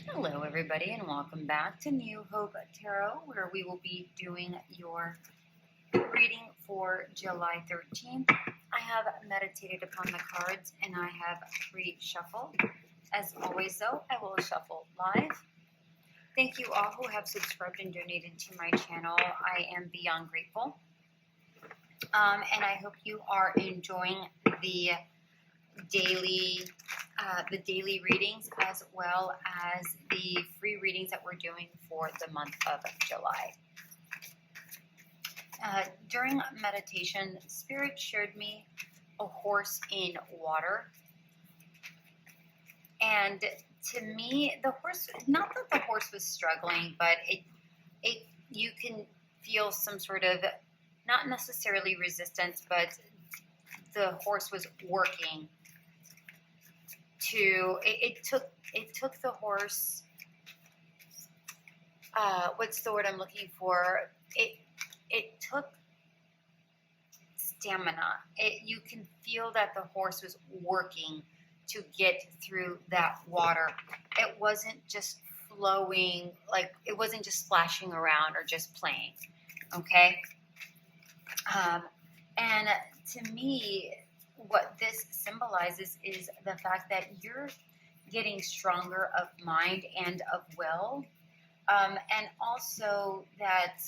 Hello, everybody, and welcome back to New Hope Tarot, where we will be doing your reading for July 13th. I have meditated upon the cards and I have pre-shuffled. As always, though, I will shuffle live. Thank you all who have subscribed and donated to my channel. I am beyond grateful. And I hope you are enjoying the daily readings, as well as the free readings that we're doing for the month of July. During meditation, Spirit showed me a horse in water, and to me, the horse, not that the horse was struggling, but you can feel some sort of, not necessarily resistance, but the horse was working to, it took the horse, what's the word I'm looking for? It took stamina. You can feel that the horse was working to get through that water. It wasn't just flowing, like it wasn't just splashing around or just playing, okay? And to me, what this symbolizes is the fact that you're getting stronger of mind and of will, and also that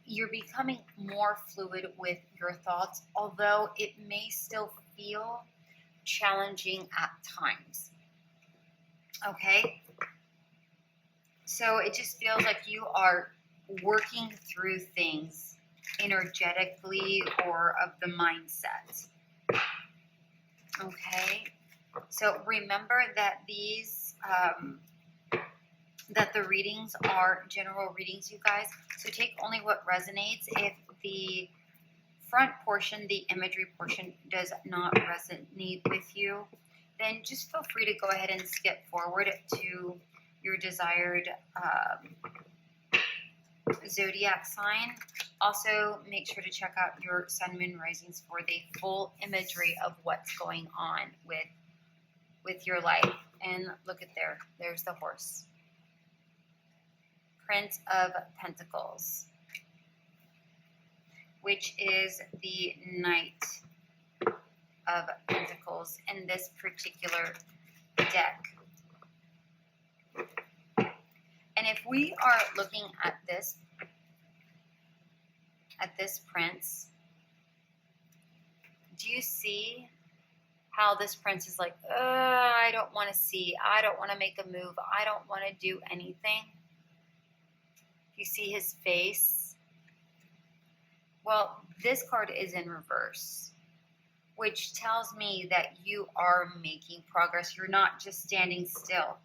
you're becoming more fluid with your thoughts, although it may still feel challenging at times. Okay? So it just feels like you are working through things energetically or of the mindset. Okay? So remember that these that the readings are general readings, you guys. So take only what resonates. If the front portion, the imagery portion, does not resonate with you, then just feel free to go ahead and skip forward to your desired zodiac sign. Also, make sure to check out your sun, moon, risings for the full imagery of what's going on with your life. And look at there's the horse. Prince of Pentacles, which is the Knight of Pentacles in this particular deck. And if we are looking at this prince, do you see how this prince is like, I don't want to see, I don't want to make a move, I don't want to do anything? You see his face? Well, this card is in reverse, which tells me that you are making progress. You're not just standing still.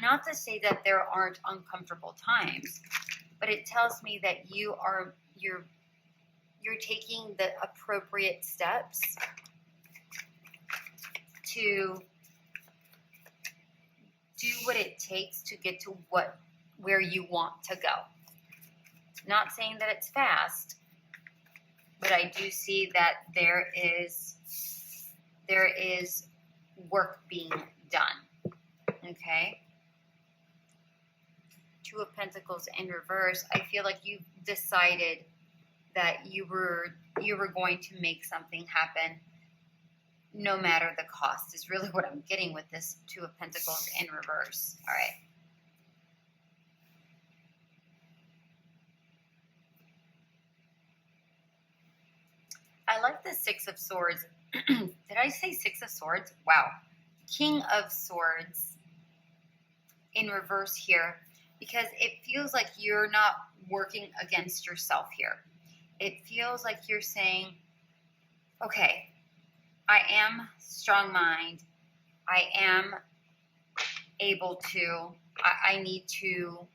Not to say that there aren't uncomfortable times, but it tells me that you're taking the appropriate steps to do what it takes to get to where you want to go. Not saying that it's fast, but I do see that there is work being done. Okay? Two of Pentacles in reverse. I feel like you decided that you were going to make something happen no matter the cost, is really what I'm getting with this Two of Pentacles in reverse. All right. I like the Six of Swords. Did I say Six of Swords? Wow. King of Swords in reverse here, because it feels like you're not working against yourself here. It feels like you're saying, okay, I am strong mind. I am able to, I need to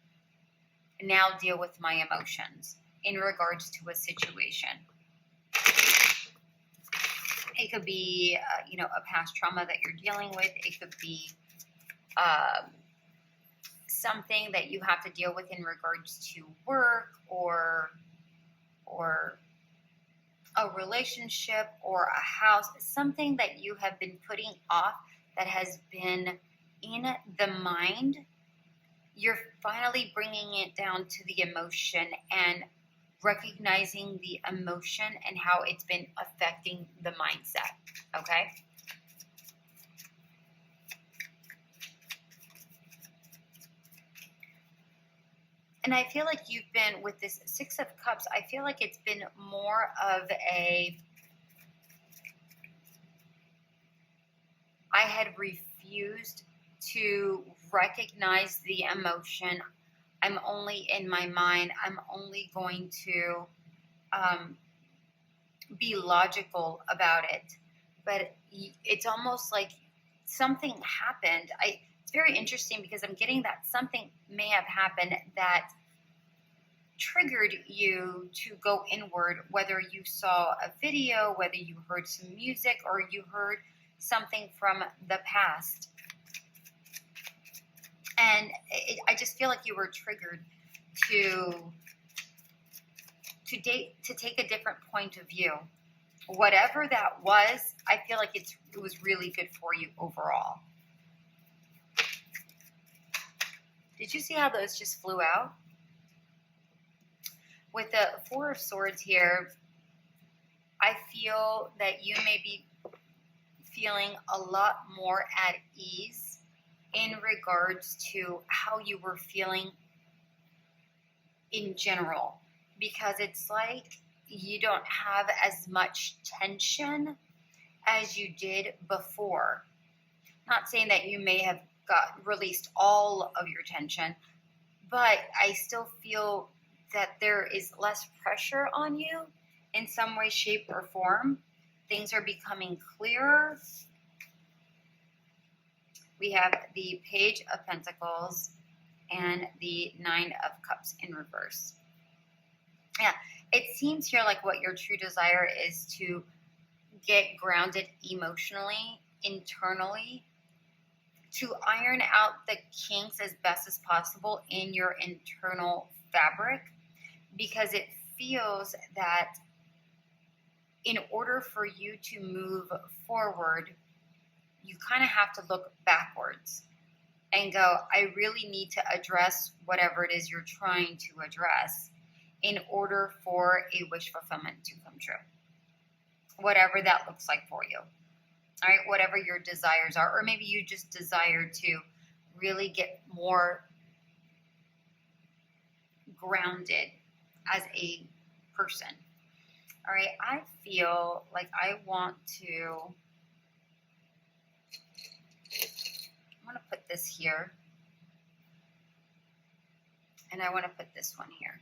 now deal with my emotions in regards to a situation. It could be, a past trauma that you're dealing with. It could be something that you have to deal with in regards to work or a relationship or a house, something that you have been putting off that has been in the mind you're finally bringing it down to the emotion and recognizing the emotion and how it's been affecting the mindset, okay? And I feel like you've been, with this Six of Cups, I feel like it's been more of a, I had refused to recognize the emotion. I'm only in my mind. I'm only going to be logical about it. But it's almost like something happened. It's very interesting because I'm getting that something may have happened that triggered you to go inward, whether you saw a video, whether you heard some music, or you heard something from the past. And I just feel like you were triggered to take a different point of view. Whatever that was, I feel like it was really good for you overall. Did you see how those just flew out? With the Four of Swords here, I feel that you may be feeling a lot more at ease in regards to how you were feeling in general, because it's like you don't have as much tension as you did before. Not saying that you may have released all of your tension, but I still feel that there is less pressure on you in some way, shape, or form. Things are becoming clearer. We have the Page of Pentacles and the Nine of Cups in reverse. Yeah, it seems here like what your true desire is to get grounded emotionally, internally, to iron out the kinks as best as possible in your internal fabric, because it feels that in order for you to move forward, you kind of have to look backwards and go, I really need to address whatever it is you're trying to address in order for a wish fulfillment to come true. Whatever that looks like for you. All right, whatever your desires are, or maybe you just desire to really get more grounded as a person. All right, I feel like I want to put this here, and I want to put this one here.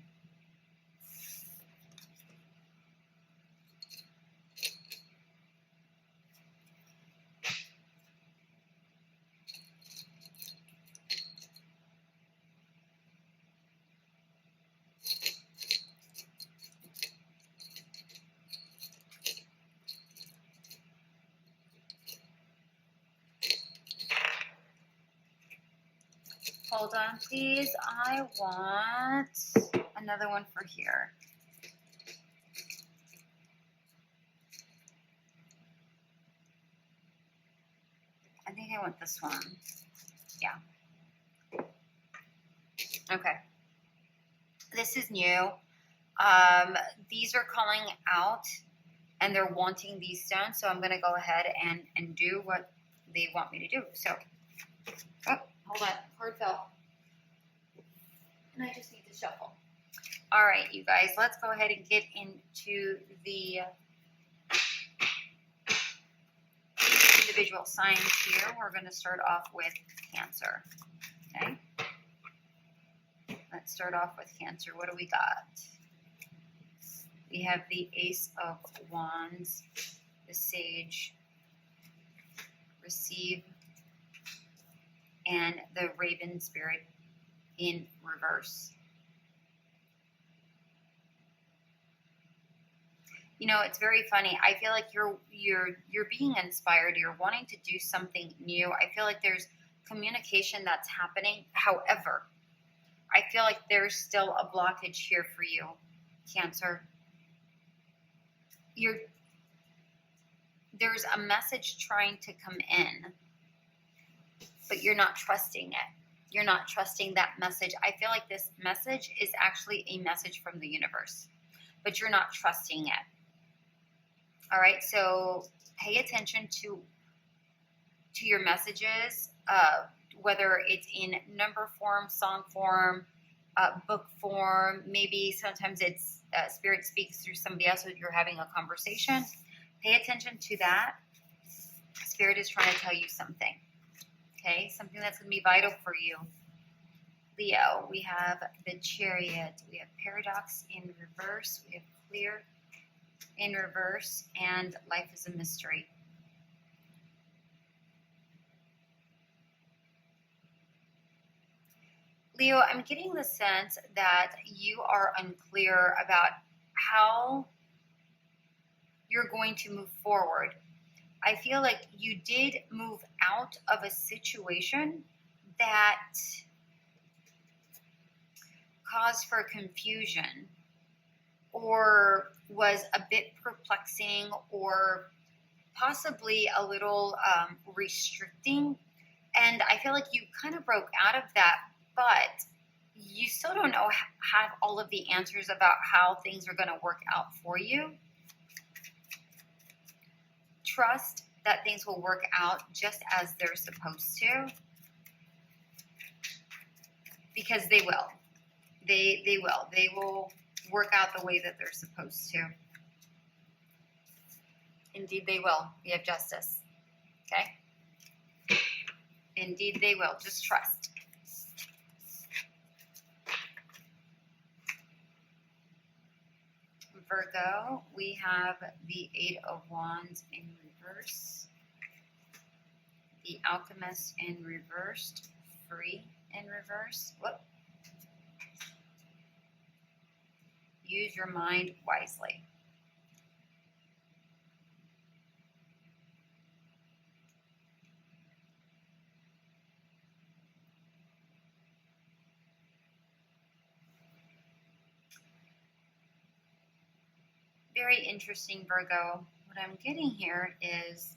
Hold on, please. I want another one for here. I think I want this one. Yeah. Okay. This is new. These are calling out, and they're wanting these stones, so I'm going to go ahead and do what they want me to do. So, oh, hold on. Card fell. And I just need to shuffle. All right, you guys, let's go ahead and get into the individual signs here. We're going to start off with Cancer. Okay? Let's start off with Cancer. What do we got? We have the Ace of Wands, the Sage, Receive, and the Raven Spirit in reverse. You know, it's very funny. I feel like you're being inspired. You're wanting to do something new. I feel like there's communication that's happening. However, I feel like there's still a blockage here for you, Cancer. There's a message trying to come in, but you're not trusting it. You're not trusting that message. I feel like this message is actually a message from the universe, but you're not trusting it. All right, so pay attention to your messages, whether it's in number form, song form, book form. Maybe sometimes it's Spirit speaks through somebody else when you're having a conversation. Pay attention to that. Spirit is trying to tell you something. Okay, something that's going to be vital for you. Leo, we have the Chariot. We have Paradox in reverse. We have Clear in reverse. And Life is a Mystery. Leo, I'm getting the sense that you are unclear about how you're going to move forward. I feel like you did move out of a situation that caused for confusion or was a bit perplexing or possibly a little restricting. And I feel like you kind of broke out of that, but you still don't know, have all of the answers about how things are going to work out for you. Trust that things will work out just as they're supposed to, because they will. They will. They will work out the way that they're supposed to. Indeed, they will. We have Justice. Okay? Indeed, they will. Just trust. Virgo, we have the Eight of Wands in reverse, the Alchemist in reversed, Free in reverse. Whoop. Use your mind wisely. Very interesting, Virgo. What I'm getting here is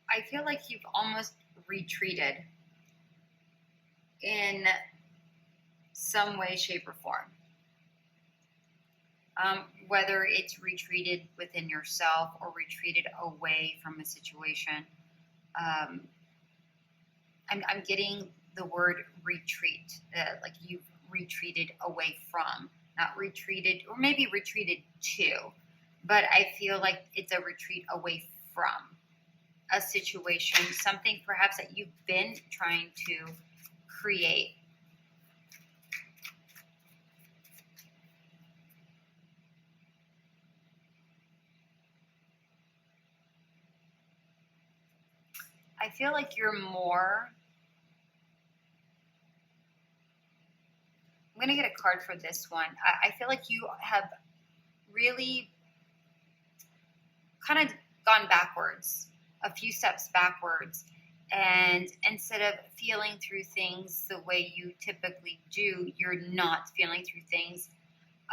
I feel like you've almost retreated in some way, shape, or form. Whether it's retreated within yourself or retreated away from a situation. I'm getting the word retreat, like you've retreated away from, not retreated, or maybe retreated to, but I feel like it's a retreat away from a situation, something perhaps that you've been trying to create. I feel like you're more, I'm going to get a card for this one. I feel like you have really kind of gone backwards, a few steps backwards. And instead of feeling through things the way you typically do, you're not feeling through things.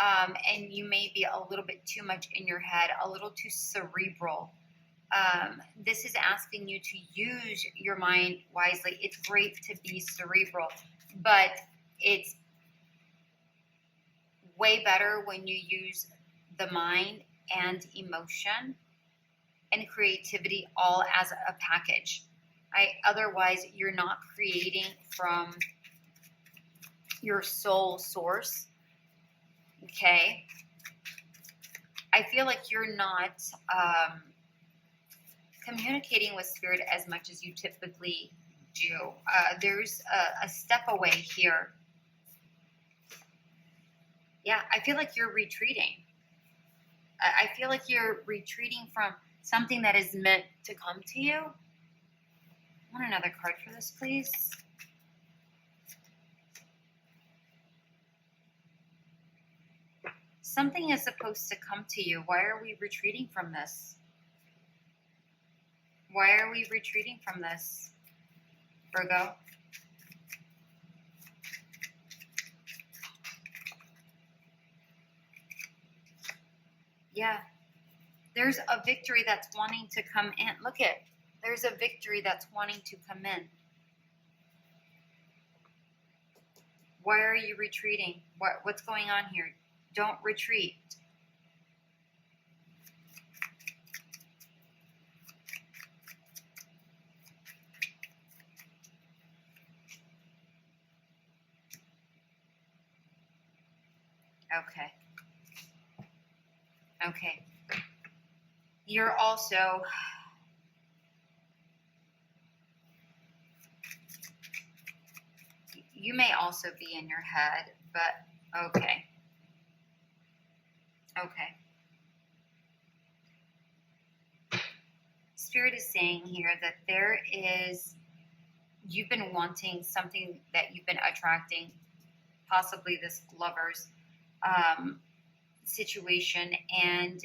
And you may be a little bit too much in your head, a little too cerebral. This is asking you to use your mind wisely. It's great to be cerebral, but it's way better when you use the mind and emotion and creativity all as a package. Otherwise, you're not creating from your soul source. Okay? I feel like you're not communicating with Spirit as much as you typically do. There's a step away here. Yeah, I feel like you're retreating. I feel like you're retreating from something that is meant to come to you. I want another card for this, please. Something is supposed to come to you. Why are we retreating from this? Why are we retreating from this, Virgo? Yeah, there's a victory that's wanting to come in. Look at There's a victory that's wanting to come in. Why are you retreating? What's going on here? Don't retreat. Okay. Okay. You're also... You may also be in your head, but okay. Okay. Spirit is saying here that there is, you've been wanting something that you've been attracting, possibly this lover's situation, and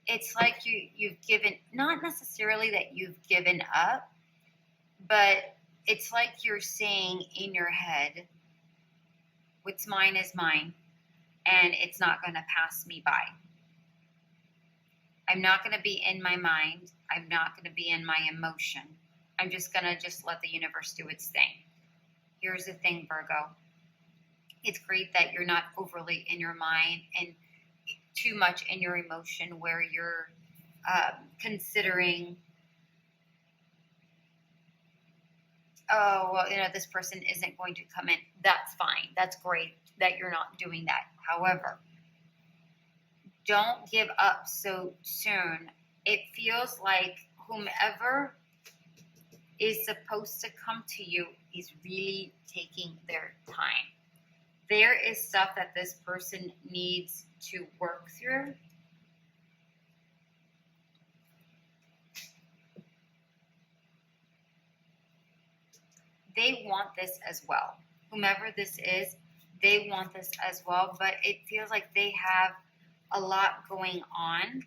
it's like you've given, not necessarily that you've given up, but it's like you're saying in your head, what's mine is mine, and it's not going to pass me by. I'm not going to be in my mind. I'm not going to be in my emotion. I'm just going to let the universe do its thing. Here's the thing, Virgo. It's great that you're not overly in your mind and too much in your emotion where you're considering, oh, well, this person isn't going to come in. That's fine. That's great that you're not doing that. However, don't give up so soon. It feels like whomever is supposed to come to you is really taking their time. There is stuff that this person needs to work through. They want this as well. Whomever this is, they want this as well, but it feels like they have a lot going on.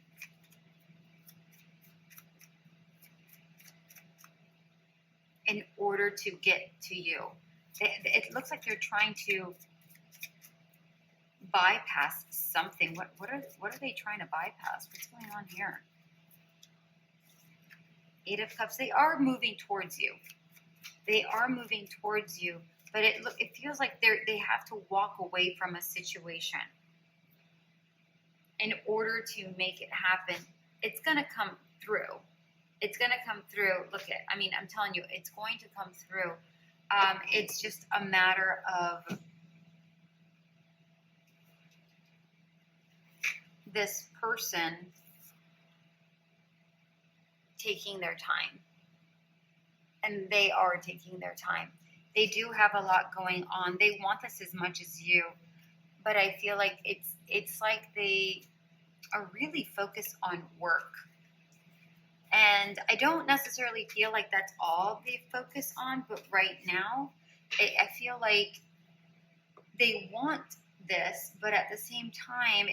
In order to get to you. It looks like they're trying to bypass something. What are they trying to bypass? What's going on here? Eight of Cups. They are moving towards you. They are moving towards you, but it feels like they have to walk away from a situation in order to make it happen. It's going to come through. It's going to come through. I'm telling you, it's going to come through. It's just a matter of this person taking their time. And they are taking their time. They do have a lot going on. They want this as much as you. But I feel like it's like they are really focused on work. And I don't necessarily feel like that's all they focus on, but right now, I feel like they want this, but at the same time,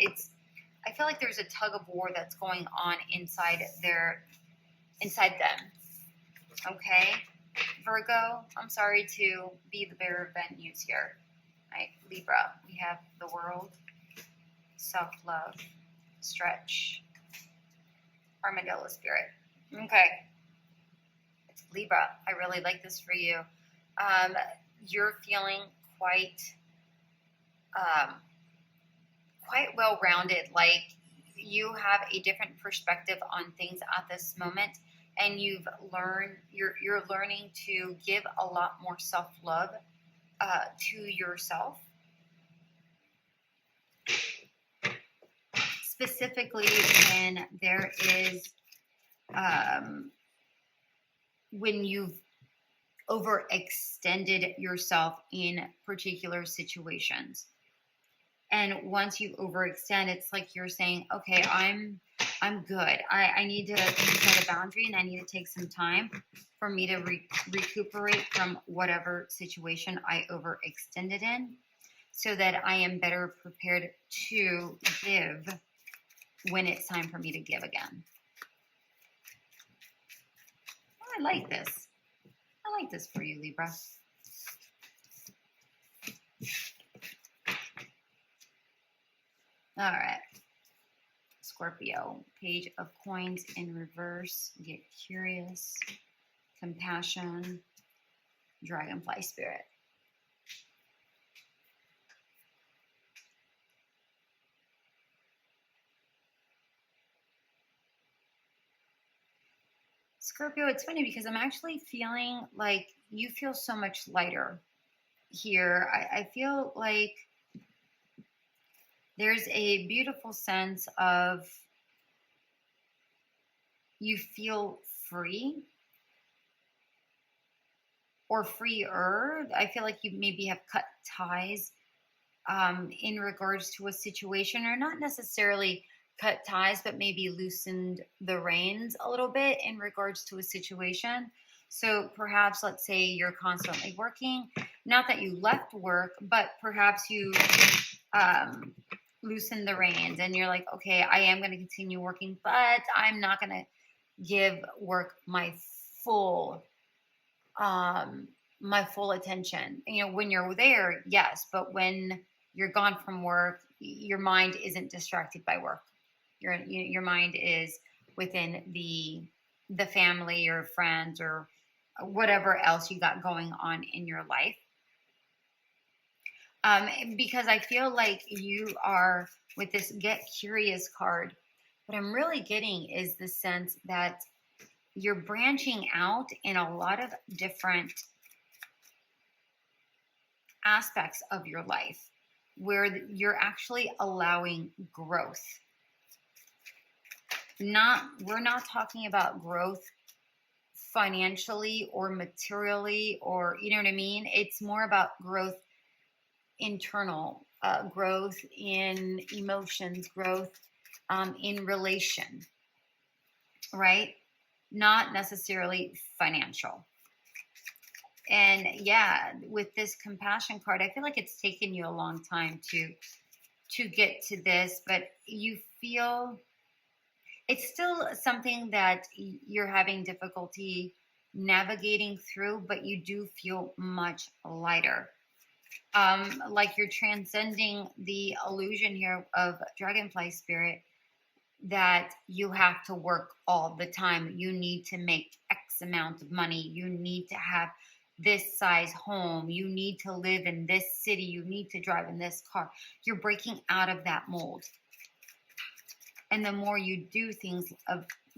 I feel like there's a tug of war that's going on inside them. Okay? Virgo, I'm sorry to be the bearer of bad news here. Right? Libra, we have the world, self-love, stretch, armadillo spirit. Okay. Libra, I really like this for you. You're feeling quite well-rounded. Like you have a different perspective on things at this moment, and you're learning to give a lot more self-love to yourself. Specifically when there is when you've overextended yourself in particular situations. And once you overextend, it's like you're saying, okay, I'm good. I need to set a boundary, and I need to take some time for me to recuperate from whatever situation I overextended in, so that I am better prepared to give when it's time for me to give again. I like this. I like this for you, Libra. All right. Scorpio. Page of Coins in reverse. Get curious. Compassion. Dragonfly Spirit. Scorpio, it's funny because I'm actually feeling like you feel so much lighter here. I feel like there's a beautiful sense of you feel free or freer. I feel like you maybe have cut ties in regards to a situation, or not necessarily cut ties, but maybe loosened the reins a little bit in regards to a situation. So perhaps, let's say you're constantly working, not that you left work, but perhaps you loosen the reins and you're like, okay, I am going to continue working, but I'm not going to give work my full attention. You know, when you're there, yes, but when you're gone from work, your mind isn't distracted by work. Your mind is within the family or friends or whatever else you got going on in your life. Because I feel like you are, with this Get Curious card, what I'm really getting is the sense that you're branching out in a lot of different aspects of your life where you're actually allowing growth. We're not talking about growth financially or materially, or, you know what I mean? It's more about growth internal, growth in emotions, growth in relation, right? Not necessarily financial. And yeah, with this compassion card, I feel like it's taken you a long time to get to this, but you feel it's still something that you're having difficulty navigating through, but you do feel much lighter. Like you're transcending the illusion here of Dragonfly Spirit that you have to work all the time. You need to make X amount of money. You need to have this size home. You need to live in this city. You need to drive in this car. You're breaking out of that mold. And the more you do things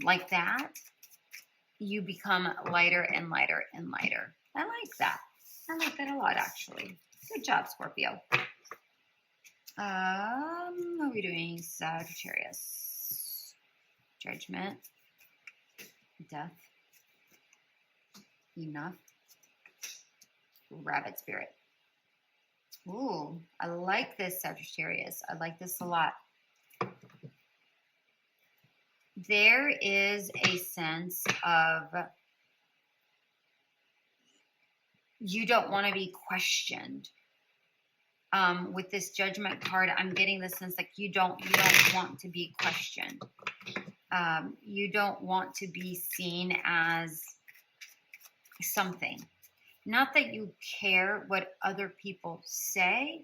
like that, you become lighter and lighter and lighter. I like that. I like that a lot, actually. Good job, Scorpio. What are we doing? Sagittarius. Judgment. Death. Enough. Rabbit Spirit. Ooh, I like this, Sagittarius. I like this a lot. There is a sense of you don't want to be questioned. With this Judgment card, I'm getting the sense like you don't want to be questioned. You don't want to be seen as something. Not that you care what other people say,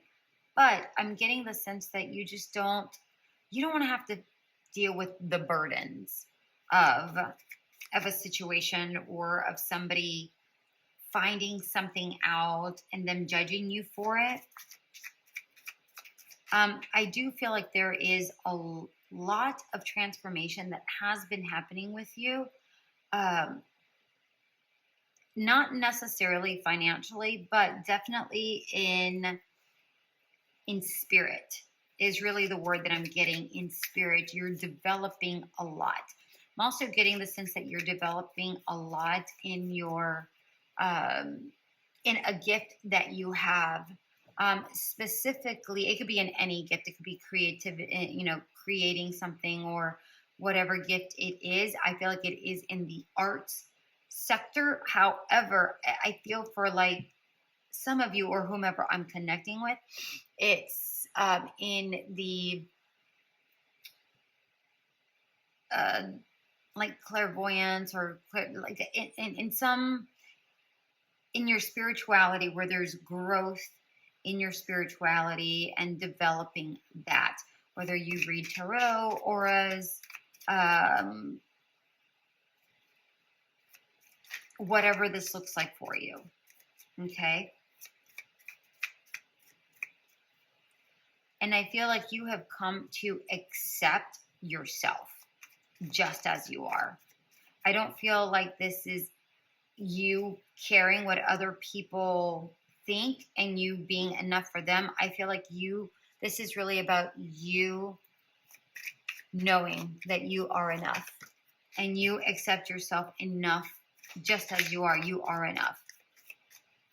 but I'm getting the sense that you just don't want to have to deal with the burdens of a situation or of somebody finding something out and them judging you for it. I do feel like there is a lot of transformation that has been happening with you. Not necessarily financially, but definitely in spirit is really the word that I'm getting. In spirit, you're developing a lot. I'm also getting the sense that you're developing a lot in your in a gift that you have. Specifically, it could be in any gift. It could be creativity, creating something or whatever gift it is. I feel like it is in the arts sector. However, I feel for like some of you or whomever I'm connecting with, it's in the like clairvoyance or like in your spirituality, where there's growth in your spirituality and developing that, whether you read tarot, auras, whatever this looks like for you, okay? And I feel like you have come to accept yourself just as you are. I don't feel like this is you caring what other people think and you being enough for them. I feel like this is really about you knowing that you are enough and you accept yourself enough just as you are. You are enough.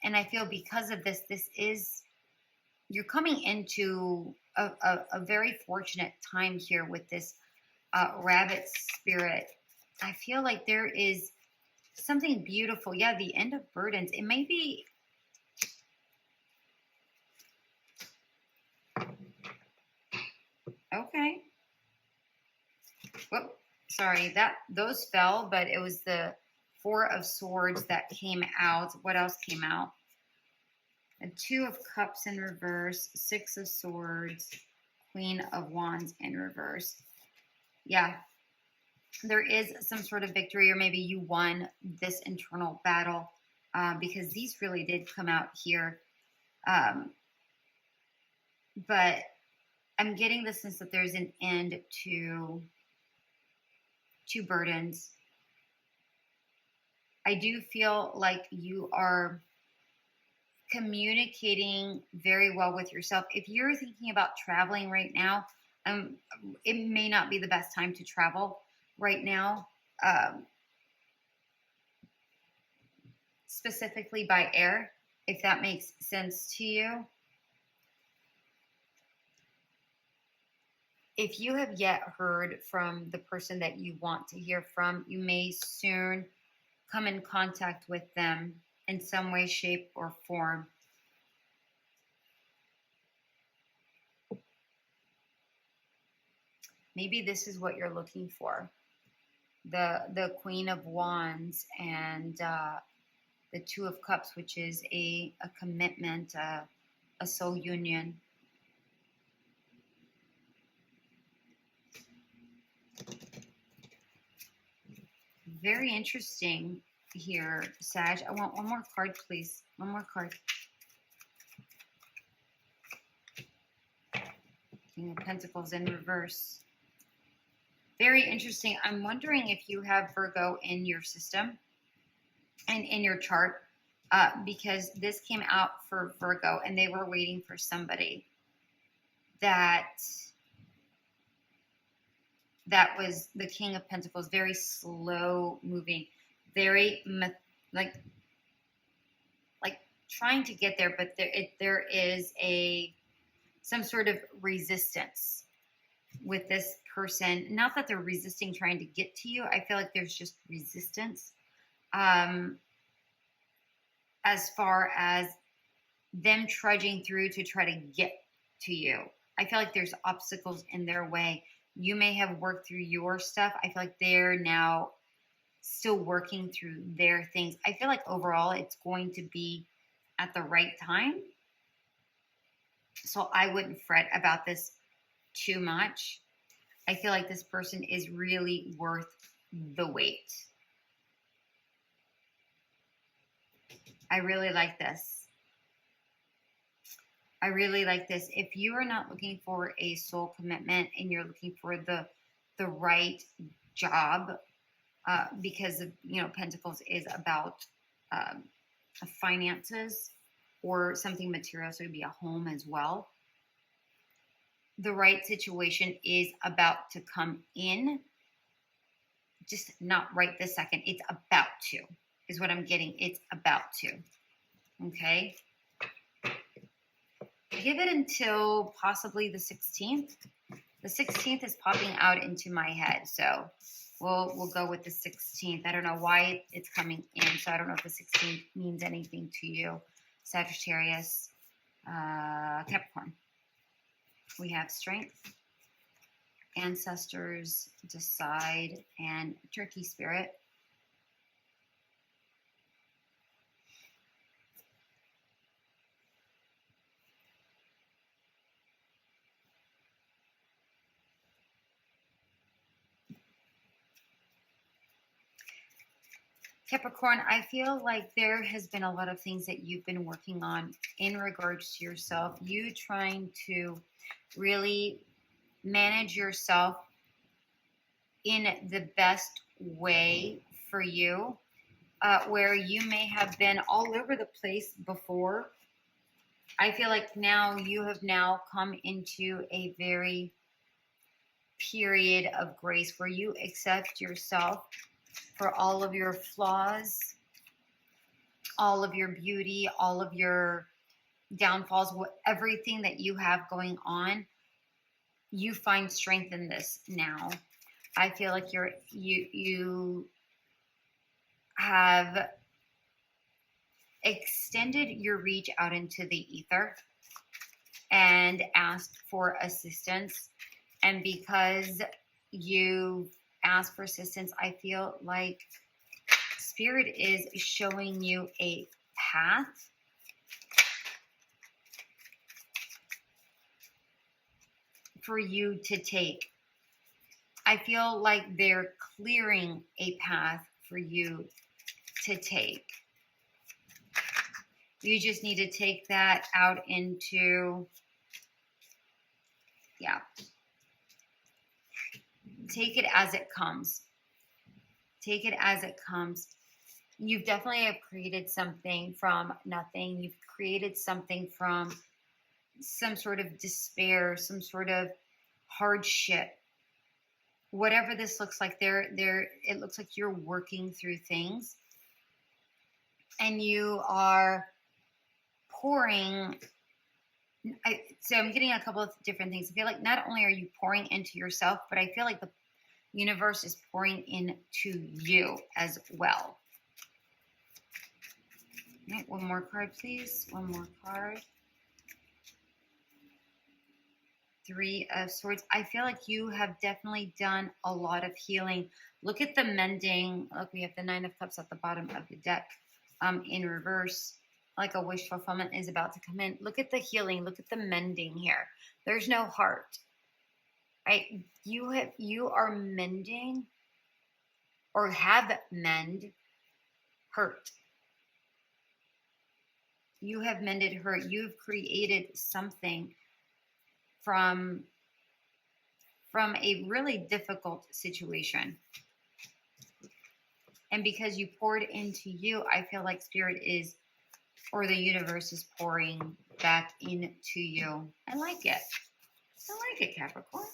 And I feel because of this, you're coming into a very fortunate time here with this rabbit spirit. I feel like there is something beautiful. Yeah, the end of burdens. It may be... Okay. Whoop, sorry, those fell, but it was the Four of Swords that came out. What else came out? A Two of Cups in reverse, Six of Swords, Queen of Wands in reverse. Yeah, there is some sort of victory, or maybe you won this internal battle, because these really did come out here. But I'm getting the sense that there's an end to burdens. I do feel like you are communicating very well with yourself. If you're thinking about traveling right now, it may not be the best time to travel right now, specifically by air, if that makes sense to you. If you have yet heard from the person that you want to hear from, you may soon come in contact with them in some way, shape, or form. Maybe this is what you're looking for. The Queen of Wands and the Two of Cups, which is a commitment, a soul union. Very interesting here, Sag. I want one more card, please. One more card. King of Pentacles in reverse. Very interesting. I'm wondering if you have Virgo in your system and in your chart, because this came out for Virgo and they were waiting for somebody that was the King of Pentacles, very slow moving, very like trying to get there, but there is some sort of resistance with this person. Not that they're resisting trying to get to you. I feel like there's just resistance as far as them trudging through to try to get to you. I feel like there's obstacles in their way. You may have worked through your stuff. I feel like they're now still working through their things. I feel like overall it's going to be at the right time. So I wouldn't fret about this too much. I feel like this person is really worth the wait. I really like this. I really like this. If you are not looking for a soul commitment and you're looking for the right job, because of, Pentacles is about finances or something material, so it would be a home as well. The right situation is about to come in, just not right this second. It's about to, is what I'm getting. It's about to. Okay. Give it until possibly the 16th. The 16th is popping out into my head, so we'll go with the 16th. I don't know why it's coming in, so I don't know if the 16th means anything to you. Sagittarius, Capricorn. We have Strength, Ancestors, Decide, and Turkey Spirit. Capricorn, I feel like there has been a lot of things that you've been working on in regards to yourself. You trying to really manage yourself in the best way for you, where you may have been all over the place before. I feel like now you have now come into a very period of grace where you accept yourself for all of your flaws, all of your beauty, all of your downfalls, everything that you have going on. You find strength in this now. I feel like you have extended your reach out into the ether and asked for assistance. And because you asked for assistance, I feel like Spirit is showing you a path for you to take. I feel like they're clearing a path for you to take. You just need to take that out into, take it as it comes. Take it as it comes. You've definitely have created something from nothing. You've created something from some sort of despair, some sort of hardship. Whatever this looks like, it looks like you're working through things. And you are pouring. So I'm getting a couple of different things. I feel like not only are you pouring into yourself, but I feel like the universe is pouring into you as well. All right, one more card, please. One more card. Three of Swords. I feel like you have definitely done a lot of healing. Look at the mending. Look, we have the Nine of Cups at the bottom of the deck in reverse. Like a wish fulfillment is about to come in. Look at the healing. Look at the mending here. There's no heart. Right? You are mending or have mend hurt. You have mended hurt. You've created something from a really difficult situation. And because you poured into you, I feel like Spirit is, or the universe is pouring back into you. I like it. I like it, Capricorn.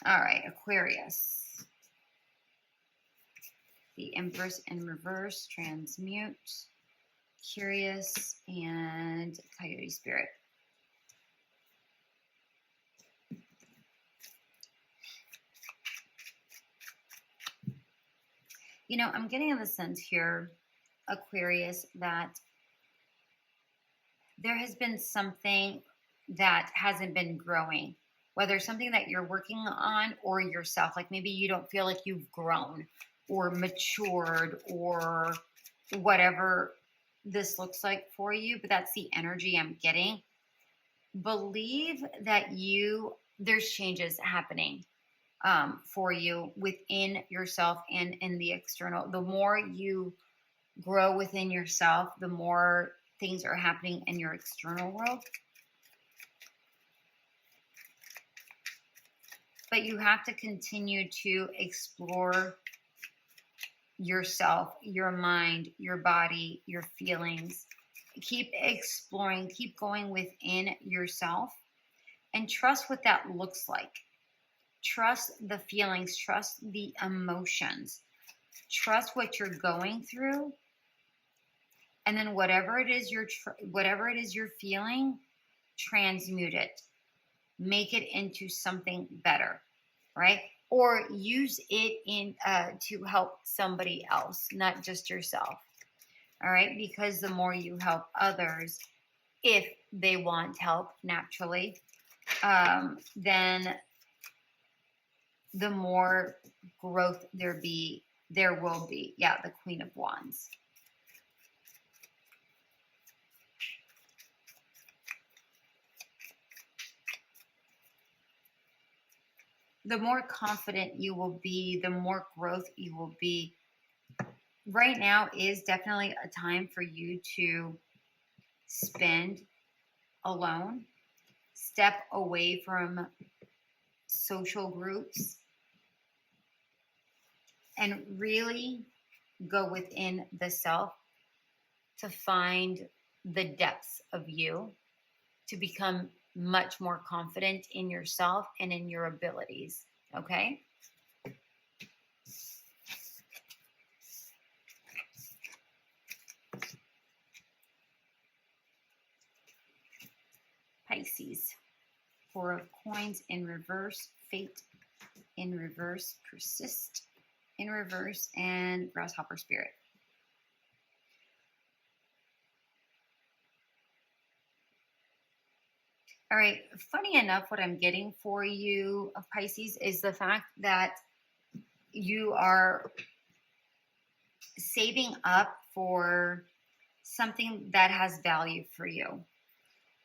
All right, Aquarius. The Empress in reverse, transmute, curious, and Coyote Spirit. You know, I'm getting the sense here, Aquarius, that there has been something that hasn't been growing, whether something that you're working on or yourself. Like maybe you don't feel like you've grown or matured or whatever this looks like for you, but that's the energy I'm getting. Believe that there's changes happening for you within yourself and in the external. The more you grow within yourself, the more things are happening in your external world. But you have to continue to explore yourself, your mind, your body, your feelings. Keep exploring, keep going within yourself and trust what that looks like. Trust the feelings, trust the emotions, trust what you're going through. And then whatever it is you're feeling, transmute it. Make it into something better, right? Or use it to help somebody else, not just yourself. All right? Because the more you help others, if they want help naturally, then the more growth there will be. Yeah, the Queen of Wands. The more confident you will be, the more growth you will be, right now is definitely a time for you to spend alone, step away from social groups, and really go within the self to find the depths of you, to become much more confident in yourself and in your abilities, okay? Pisces, Four of Coins in reverse, Fate in reverse, Persist in reverse, and Grasshopper Spirit. All right, funny enough, what I'm getting for you, Pisces, is the fact that you are saving up for something that has value for you.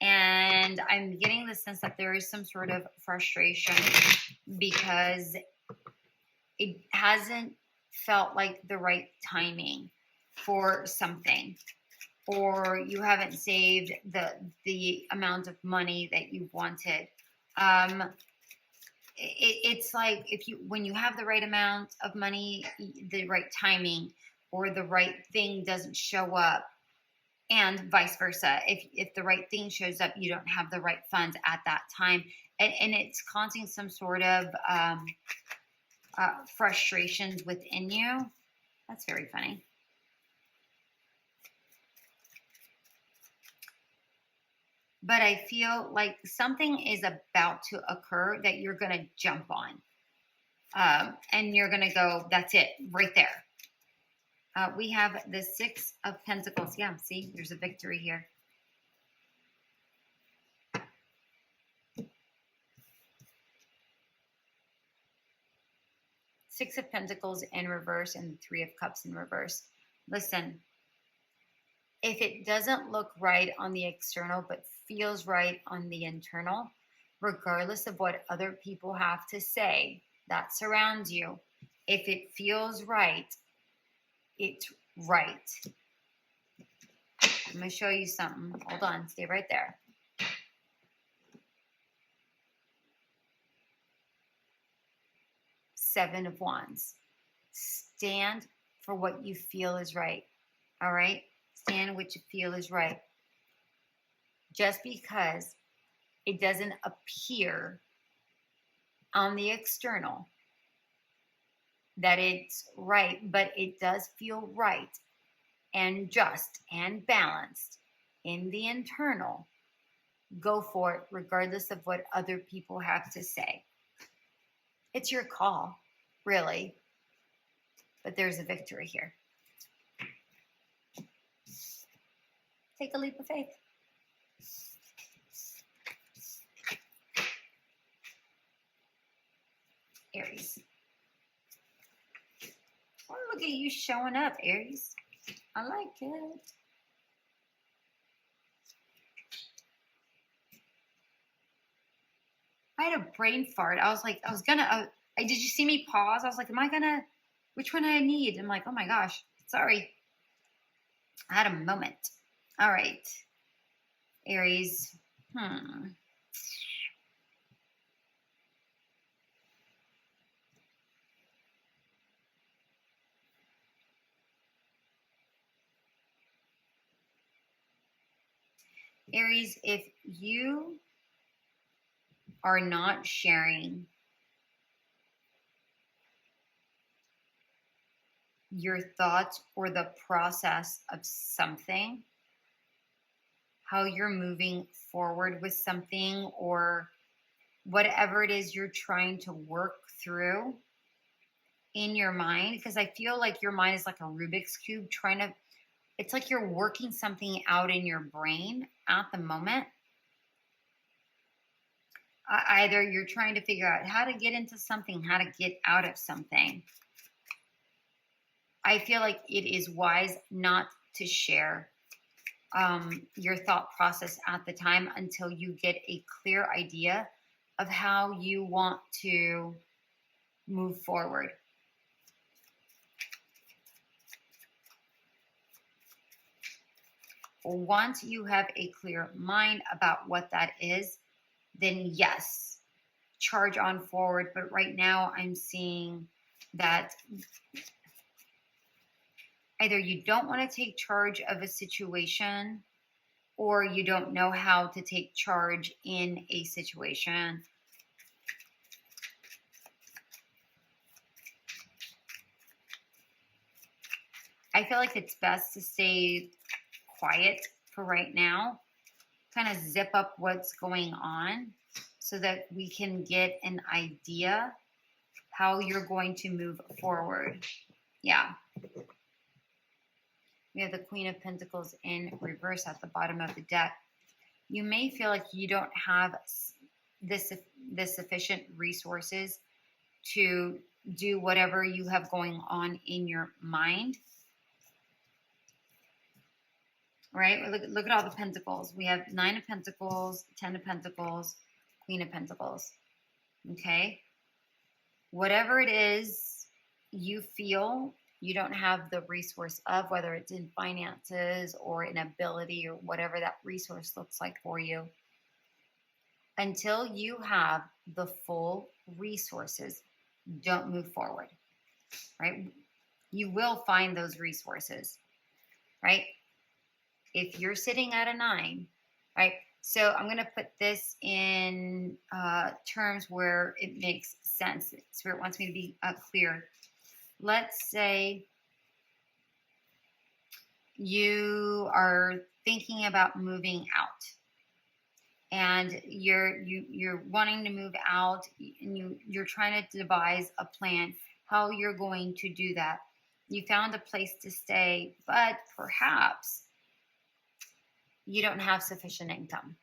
And I'm getting the sense that there is some sort of frustration because it hasn't felt like the right timing for something, or you haven't saved the amount of money that you wanted. It's like when you have the right amount of money, the right timing, or the right thing doesn't show up, and vice versa. If the right thing shows up, you don't have the right funds at that time, and it's causing some sort of frustrations within you. That's very funny. But I feel like something is about to occur that you're going to jump on. And you're going to go, that's it, right there. We have the Six of Pentacles. Yeah, see, there's a victory here. Six of Pentacles in reverse and Three of Cups in reverse. Listen, if it doesn't look right on the external but feels right on the internal, regardless of what other people have to say that surrounds you, if it feels right, it's right. I'm going to show you something. Hold on. Stay right there. Seven of Wands. Stand for what you feel is right. All right? Stand what you feel is right. Just because it doesn't appear on the external that it's right, but it does feel right and just and balanced in the internal, go for it regardless of what other people have to say. It's your call, really. But there's a victory here. Take a leap of faith. Aries. Oh, look at you showing up, Aries. I like it. I had a brain fart. I was like, did you see me pause? I was like, which one I need? I'm like, oh my gosh, sorry. I had a moment. All right. Aries. Aries, if you are not sharing your thoughts or the process of something, how you're moving forward with something, or whatever it is you're trying to work through in your mind, because I feel like your mind is like a Rubik's Cube it's like you're working something out in your brain at the moment. Either you're trying to figure out how to get into something, how to get out of something. I feel like it is wise not to share your thought process at the time until you get a clear idea of how you want to move forward. once you have a clear mind about what that is, then yes, charge on forward. But right now I'm seeing that either you don't want to take charge of a situation, or you don't know how to take charge in a situation. I feel like it's best to stay quiet for right now, kind of zip up what's going on so that we can get an idea how you're going to move forward. Yeah. We have the Queen of Pentacles in reverse at the bottom of the deck. You may feel like you don't have the sufficient resources to do whatever you have going on in your mind. Right? Look at all the pentacles. We have 9 of Pentacles, 10 of Pentacles, Queen of Pentacles. Okay? Whatever it is you feel you don't have the resource of, whether it's in finances or in ability or whatever that resource looks like for you, until you have the full resources, don't move forward, right? You will find those resources, right? If you're sitting at a 9, right? So I'm going to put this in terms where it makes sense. Spirit wants me to be clear. Let's say you are thinking about moving out, and you're wanting to move out, and you're trying to devise a plan how you're going to do that. You found a place to stay, but perhaps you don't have sufficient income,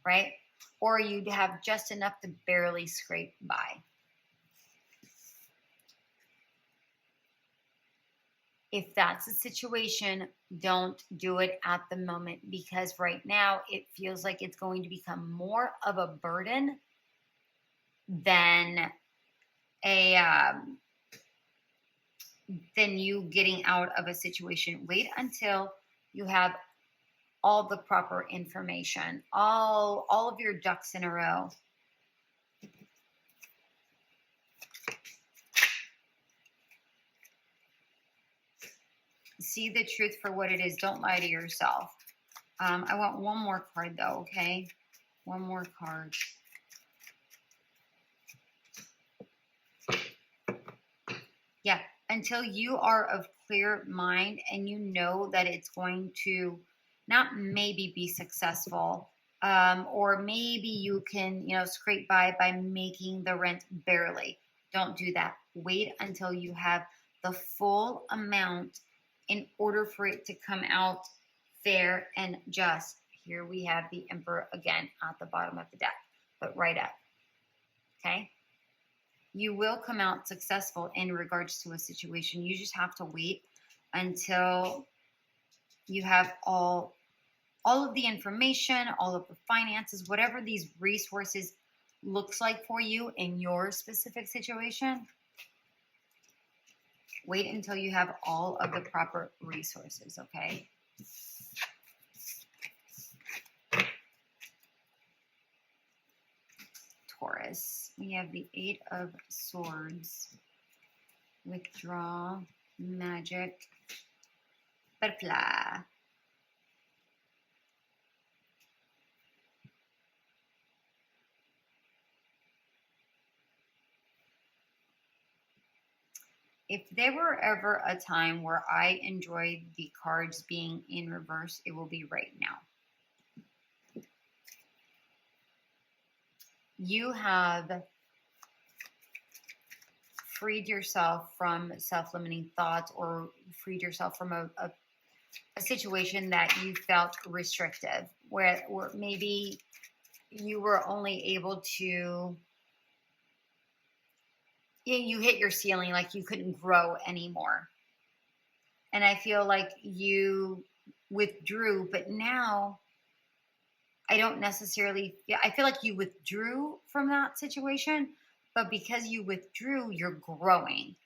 right? Or you have just enough to barely scrape by. If that's the situation, don't do it at the moment, because right now it feels like it's going to become more of a burden than than you getting out of a situation. Wait until you have all the proper information, all of your ducks in a row. See the truth for what it is. Don't lie to yourself. I want one more card though, okay? One more card. Yeah, until you are of clear mind and you know that it's going to not maybe be successful, or maybe you can, scrape by making the rent barely. Don't do that. Wait until you have the full amount in order for it to come out fair and just. Here we have the Emperor again at the bottom of the deck, but right up. Okay? You will come out successful in regards to a situation. You just have to wait until you have all of the information, all of the finances, whatever these resources looks like for you in your specific situation. Wait until you have all of the proper resources, okay? Taurus. We have the 8 of Swords. Withdraw, magic, butterfly. If there were ever a time where I enjoyed the cards being in reverse, it will be right now. You have freed yourself from self-limiting thoughts, or freed yourself from a situation that you felt restrictive, where maybe you were only able to, you hit your ceiling, like you couldn't grow anymore. And I feel like you withdrew, but now I don't necessarily, I feel like you withdrew from that situation, but because you withdrew, you're growing.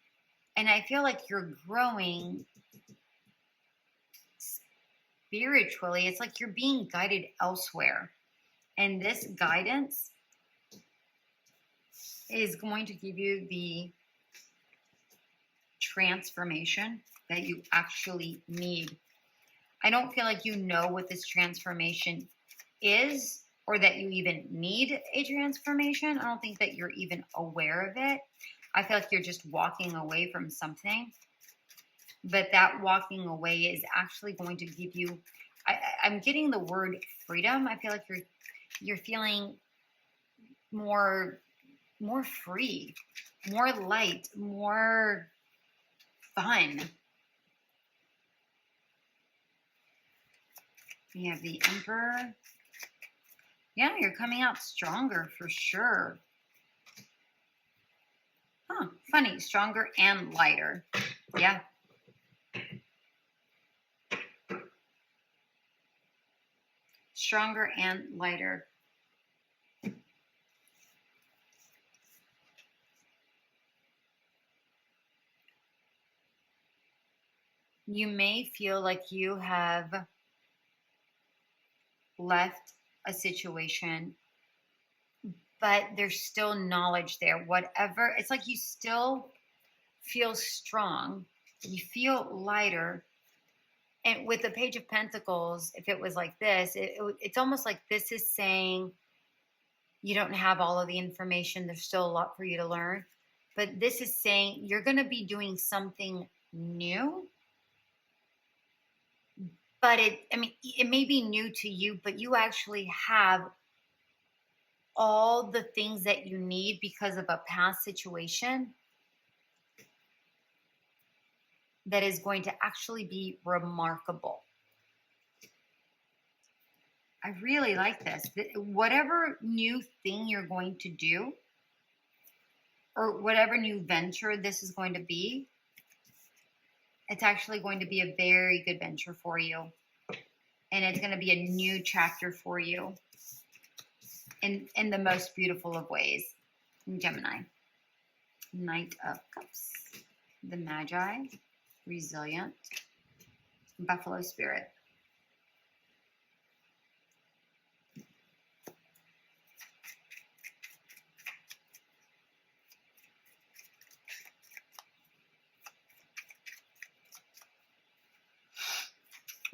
And I feel like you're growing spiritually, it's like you're being guided elsewhere. And this guidance is going to give you the transformation that you actually need. I don't feel like you know what this transformation is, or that you even need a transformation. I don't think that you're even aware of it. I feel like you're just walking away from something, but that walking away is actually going to give you, I'm getting the word freedom. I feel like you're feeling more free, more light, more fun. You have the Emperor. Yeah, you're coming out stronger for sure. Huh, funny, stronger and lighter. Yeah. Stronger and lighter. You may feel like you have left a situation, but there's still knowledge there. Whatever, it's like you still feel strong, you feel lighter. And with the Page of Pentacles, if it was like this, it's almost like this is saying you don't have all of the information. There's still a lot for you to learn. But this is saying you're going to be doing something new. But it may be new to you, but you actually have all the things that you need because of a past situation that is going to actually be remarkable. I really like this. Whatever new thing you're going to do, or whatever new venture this is going to be, it's actually going to be a very good venture for you. And it's going to be a new chapter for you in the most beautiful of ways. Gemini. Knight of Cups. The Magi. Resilient. Buffalo Spirit.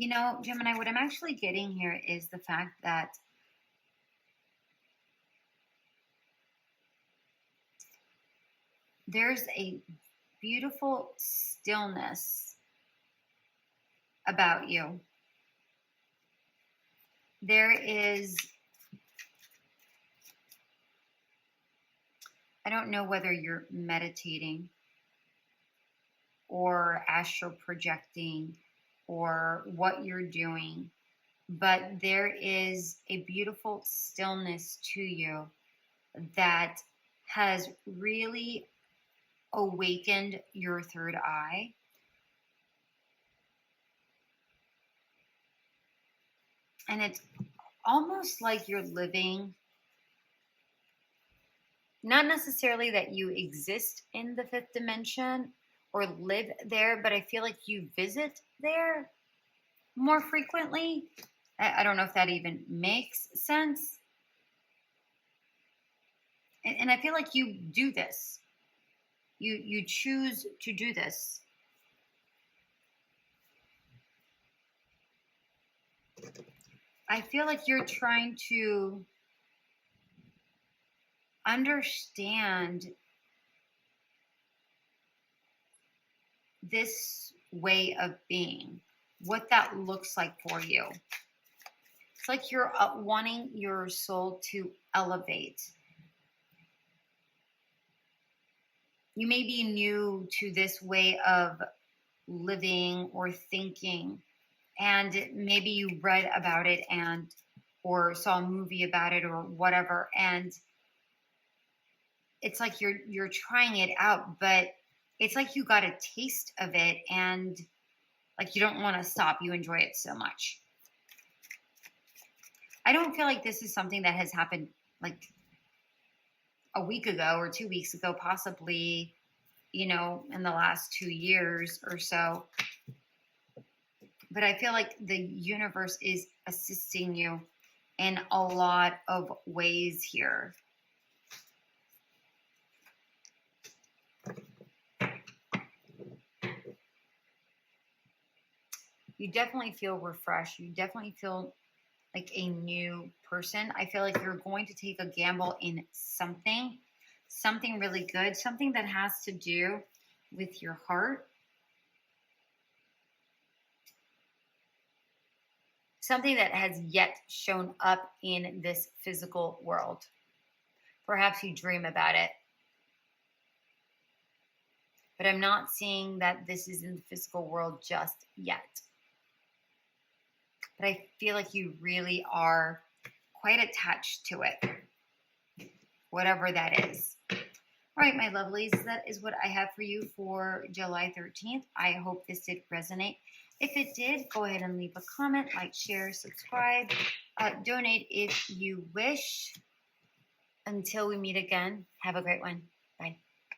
You know, Gemini, what I'm actually getting here is the fact that there's a beautiful stillness about you. There is, I don't know whether you're meditating or astral projecting or what you're doing, but there is a beautiful stillness to you that has really awakened your third eye. And it's almost like you're living, not necessarily that you exist in the fifth dimension or live there, but I feel like you visit there more frequently. I don't know if that even makes sense. And I feel like you do this. You choose to do this. I feel like you're trying to understand this way of being, what that looks like for you. It's like you're wanting your soul to elevate. You may be new to this way of living or thinking, and maybe you read about it or saw a movie about it or whatever, and it's like you're trying it out, but it's like you got a taste of it and like you don't want to stop. You enjoy it so much. I don't feel like this is something that has happened like a week ago or 2 weeks ago, possibly, you know, in the last 2 years or so. But I feel like the universe is assisting you in a lot of ways here. You definitely feel refreshed. You definitely feel like a new person. I feel like you're going to take a gamble in something really good, something that has to do with your heart. Something that has yet shown up in this physical world. Perhaps you dream about it. But I'm not seeing that this is in the physical world just yet. But I feel like you really are quite attached to it. Whatever that is. All right, my lovelies, that is what I have for you for July 13th. I hope this did resonate. If it did, go ahead and leave a comment, like, share, subscribe, donate if you wish. Until we meet again, have a great one. Bye.